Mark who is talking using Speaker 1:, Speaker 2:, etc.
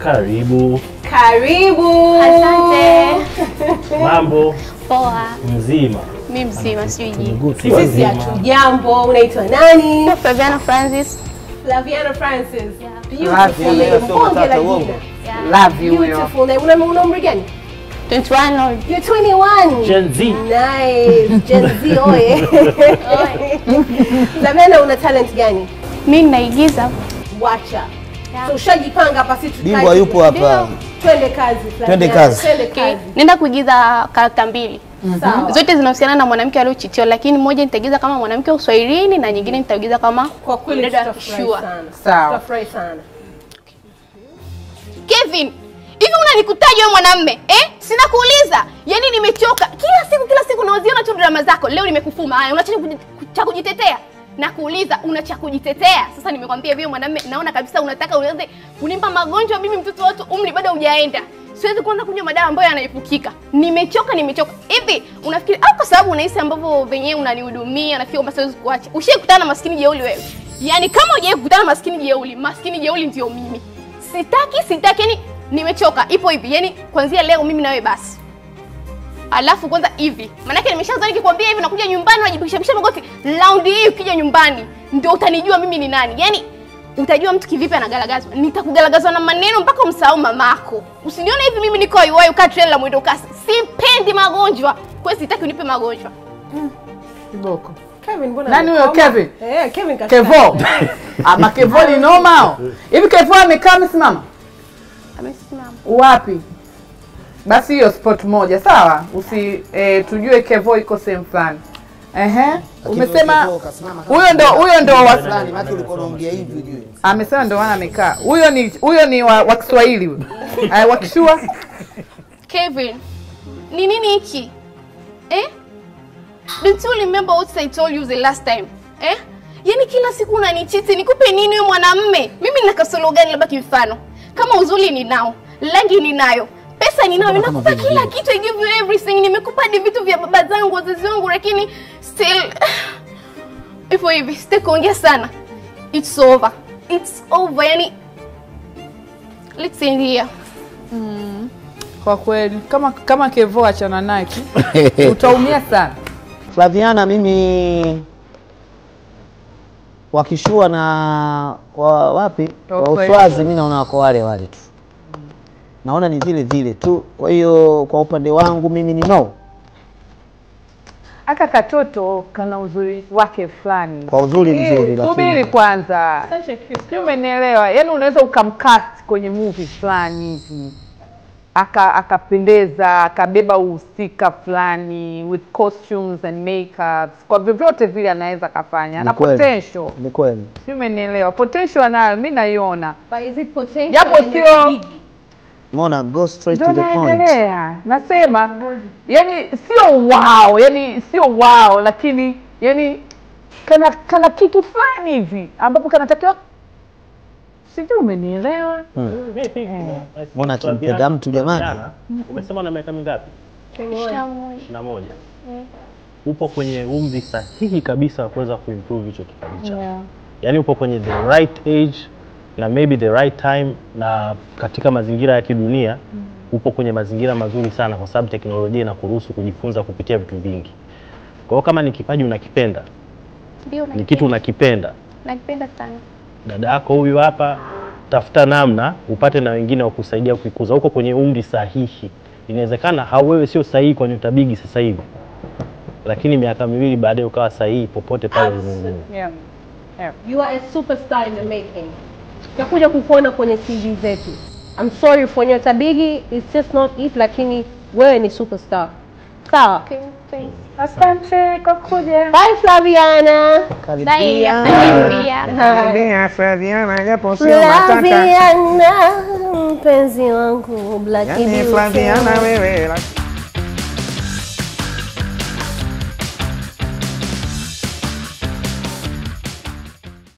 Speaker 1: Karibu.
Speaker 2: Karibu.
Speaker 3: Asante.
Speaker 1: Mambo?
Speaker 3: Poa.
Speaker 1: Mzima.
Speaker 3: Mimi mzima sijui.
Speaker 2: Sisi hatujambo. Unaitwa nani?
Speaker 3: Flaviana Francis.
Speaker 2: Flaviana Francis.
Speaker 4: Beautiful name. Love you.
Speaker 2: Beautiful name. Una umri gani?
Speaker 3: 21 old.
Speaker 2: You're 21.
Speaker 1: Gen Z.
Speaker 2: Nice. Gen Z oye. Flaviana, una talent gani?
Speaker 3: Mimi naigiza.
Speaker 2: Wacha. So ushajipanga hapa sisi tukae.
Speaker 4: Bingwa yupo hapa.
Speaker 2: Twende kazi Flaviana.
Speaker 4: Twende kazi.
Speaker 2: Twende kazi.
Speaker 3: Nenda kuigiza karakta mbili.
Speaker 2: Sawa.
Speaker 3: Zote zinahusiana na mwanamke aliyochitiwa, lakini moja nitaigiza kama mwanamke wa Uswahilini na nyingine nitaigiza kama
Speaker 2: Kwa kweli tutafurahi sana.
Speaker 4: Sawa.
Speaker 2: Tutafurahi sana.
Speaker 3: Kevin, hivi unanikutaje wewe mwanamume? Sina kuuliza. Yaani nimechoka. Kila siku naoziona tu drama zako. Leo nimekufuma. Haya, una cha kujitetea? Na kuuliza una cha kujitetea? Sasa nimekwambia hivi mwanamume, naona kabisa unataka uanze kunimpa magonjwa mimi mtoto watu umri bado hujaenda. Siwezi kuanza kunywa madawa ambayo yanaepukika. Nimechoka. Hivi unafikiri au kwa sababu unahisi ambavyo wenyewe unanihudumia nafikiri kwamba siwezi kuacha? Ushikutana na maskini jeuli wewe. Yaani kama hujawahi kukutana na maskini jeuli ndio mimi. Sitaki yani nimechoka. Ipo hivi. Yaani kuanzia leo mimi na wewe basi. Alafu kwanza hivi. Maana yake nimeshaanza nikikwambia hivi nakuja nyumbani unajibisha magoti. Round hii ukija nyumbani ndio utanijua mimi ni nani. Yaani utajua mtu kivipi anagalagazwa. Nitakugalagazwa na maneno mpaka umsahau mamako. Usinione hivi mimi niko iwayo ukatrela la mwendo kasi. Sipendi magonjwa. Kwa hiyo sitaki unipe magonjwa.
Speaker 4: Kiboko.
Speaker 2: Kevin, mbona?
Speaker 4: Nani huyo Kevin?
Speaker 2: Kevin kaka.
Speaker 4: Kevo. Ama Kevo ni normal. Hivi Kevo amekaa amesimama?
Speaker 3: Amesimama. Wapi?
Speaker 4: Basi hiyo spot moja, sawa? Tujue Kevo iko sehemu fulani. Umesema huyo ndo wa
Speaker 5: fulani, maana ulikuwa unaongea hivi ujue.
Speaker 4: Amesema ndo wana amekaa. Huyo ni wa Kiswahili huyo. Wa Kishua.
Speaker 3: Kevin, ni nini hiki? Don't you remember what I told you the last time? Yaani kila siku unanichiti, nikupe nini wewe mwanamume? Mimi nina kasoro gani labda kimfano? Kama uzuri ninao, rangi ninayo, pesa ninayo, ninakupa kila kitu, I give you everything. Nimekupa hadi vitu vya baba zangu, wazazi wangu, lakini still ipo hivi, sitaki kuongea sana. It's over. Yaani let's end here.
Speaker 4: Kwa kweli kama Kevo achana naye utaumia sana.
Speaker 5: Flaviana, mimi wakishua na wapi? Wa Uswazi mimi naona wako wale tu. Naona ni zile tu. Kwa hiyo kwa upande wangu mimi ni no.
Speaker 4: Aka katoto kana uzuri wake fulani.
Speaker 5: Kwa uzuri mzuri
Speaker 4: lakini. Subiri kwanza. Umenielewa? Yaani unaweza ukamcast kwenye movie fulani hivi. Akapendeza, akabeba uhusika fulani with costumes and makeups. Kwa vyovyote vile anaweza kafanya. Na potential.
Speaker 5: Ni kweli.
Speaker 4: Umenielewa? Potential anayo, mimi naiona.
Speaker 2: But is it potential?
Speaker 4: Japo sio
Speaker 5: Mona go straight to the point.
Speaker 4: Nasema yani sio wow, lakini yani kana kitu fulani hivi ambapo kanatakiwa. Sijui umenielewa?
Speaker 5: Mona kimpenda mtu jamani.
Speaker 1: Umesema na miaka mingapi? 21. Upo kwenye umri sahihi kabisa wa kuweza kuimprove hicho kipaji chako. Yaani upo kwenye the right age na maybe the right time, na katika mazingira ya kidunia upo kwenye mazingira mazuri sana kwa sababu teknolojia inakuruhusu kujifunza kupitia vitu vingi. Kwa hiyo kama ni kipaji unakipenda, ni kitu unakipenda,
Speaker 3: nakipenda sana.
Speaker 1: Dada yako huyu hapa, tafuta namna upate na wengine wa kusaidia kuikuza. Uko kwenye umri sahihi. Inawezekana wewe sio sahihi kwa Nyota Bigi sasa hivi, lakini miaka 2 baadaye ukawa sahihi popote pale ulimwenguni.
Speaker 2: You are a superstar in the making. Tutakuja kukuona kwenye TV zetu. I'm sorry for Nyota Bigi, it's just not it, lakini wewe ni superstar. Sawa?
Speaker 3: Okay, thanks.
Speaker 4: Asante kwa kuja.
Speaker 2: Bye Flaviana.
Speaker 3: Karibia.
Speaker 5: Karibia Flaviana, japo sio matata.
Speaker 2: Flaviana, mpenzi wangu Black Beauty.
Speaker 5: Flaviana wewe.